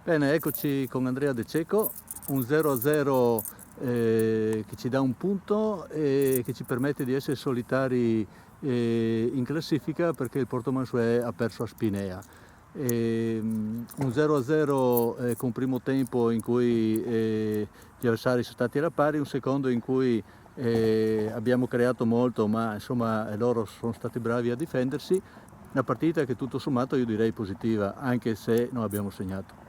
Bene, eccoci con Andrea De Cecco, un 0-0 che ci dà un punto e che ci permette di essere solitari in classifica perché il Portomansuè ha perso a Spinea. Un 0-0 con un primo tempo in cui gli avversari sono stati alla pari, un secondo in cui abbiamo creato molto, ma insomma loro sono stati bravi a difendersi. Una partita che tutto sommato io direi positiva, anche se non abbiamo segnato.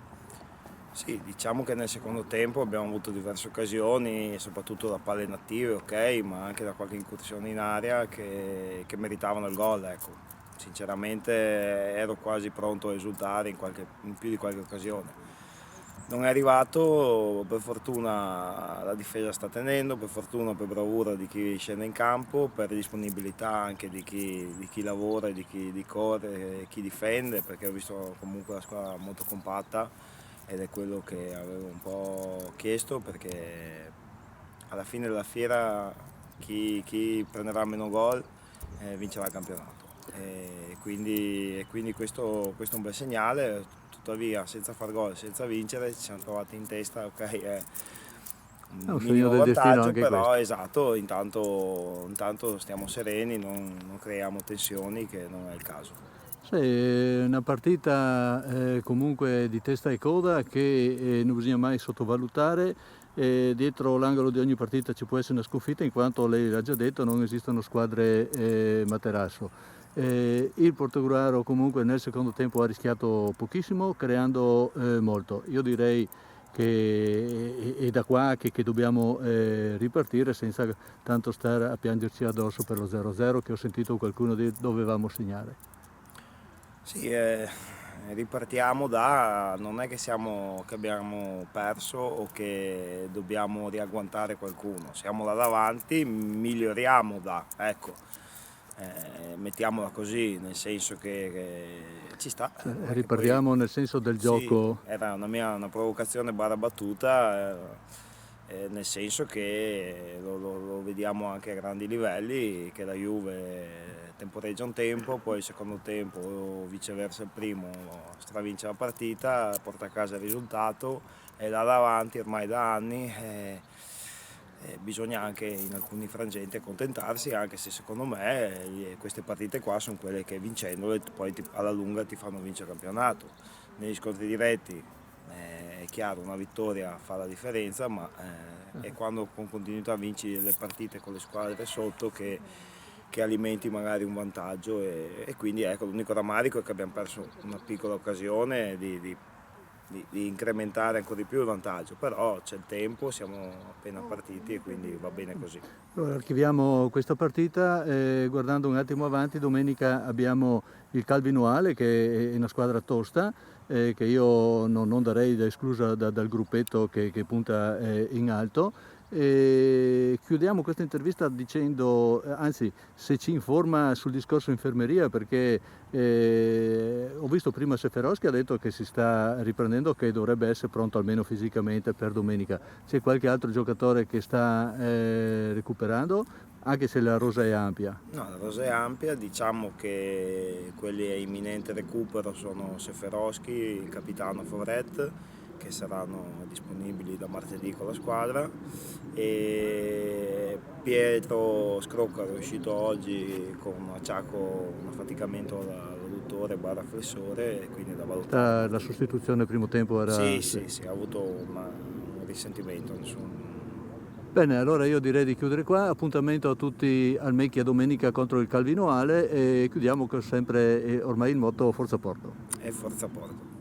Sì, diciamo che nel secondo tempo abbiamo avuto diverse occasioni, soprattutto da palle native, ok, ma anche da qualche incursione in area che meritavano il gol, ecco. Sinceramente ero quasi pronto a esultare in più di qualche occasione. Non è arrivato, per fortuna la difesa sta tenendo, per fortuna, per bravura di chi scende in campo, per disponibilità anche di chi lavora, di chi corre, chi difende, perché ho visto comunque la squadra molto compatta ed è quello che avevo un po' chiesto, perché alla fine della fiera chi prenderà meno gol vincerà il campionato. E quindi questo è un bel segnale. Tuttavia, senza far gol, senza vincere, ci siamo trovati in testa, ok, è È un un segno minimo del destino vantaggio, anche però questo. esatto, intanto stiamo sereni, non creiamo tensioni, che non è il caso. Sì, è una partita comunque di testa e coda che non bisogna mai sottovalutare. Dietro l'angolo di ogni partita ci può essere una sconfitta, in quanto lei l'ha già detto, non esistono squadre materasso. Il Portogruaro comunque nel secondo tempo ha rischiato pochissimo, creando molto. Io direi che è da qua che dobbiamo ripartire senza tanto stare a piangerci addosso per lo 0-0 che ho sentito qualcuno dovevamo segnare. Sì, ripartiamo non è che che abbiamo perso o che dobbiamo riagguantare qualcuno, siamo là davanti, miglioriamo ecco, mettiamola così, nel senso che ci sta, Cioè, non è che poi, riparliamo nel senso del sì, gioco. era una provocazione barra battuta, nel senso che lo vediamo anche a grandi livelli, che la Juve temporeggia un tempo, poi il secondo tempo o viceversa il primo stravince la partita, porta a casa il risultato, è là davanti ormai da anni. Bisogna anche in alcuni frangenti accontentarsi, anche se secondo me queste partite qua sono quelle che vincendole poi alla lunga ti fanno vincere il campionato. Negli scontri diretti è chiaro, una vittoria fa la differenza, ma è quando con continuità vinci le partite con le squadre sotto che alimenti magari un vantaggio, e quindi ecco, l'unico rammarico è che abbiamo perso una piccola occasione di incrementare ancora di più il vantaggio, però c'è il tempo, siamo appena partiti e quindi va bene così. Allora, archiviamo questa partita guardando un attimo avanti. Domenica abbiamo il Calvinoale, che è una squadra tosta, che io non darei da esclusa dal gruppetto che punta in alto. E chiudiamo questa intervista dicendo, anzi, se ci informa sul discorso infermeria, perché ho visto prima Seferoski ha detto che si sta riprendendo, che dovrebbe essere pronto almeno fisicamente per domenica. C'è qualche altro giocatore che sta recuperando, anche se la rosa è ampia? No, la rosa è ampia, diciamo che quelli a imminente recupero sono Seferoski, il capitano Favret, che saranno disponibili da martedì con la squadra, e Pietro Scroccaro è uscito oggi con un acciacco, un affaticamento all'adduttore barra flessore, e quindi è da valutare La martedì. sostituzione primo tempo era... Sì, Sì. sì, sì, ha avuto un risentimento, nessun... Bene, allora io direi di chiudere qua. Appuntamento a tutti al Mecchia domenica contro il Calvinoale e chiudiamo con sempre ormai il motto Forza Porto. è Forza Porto.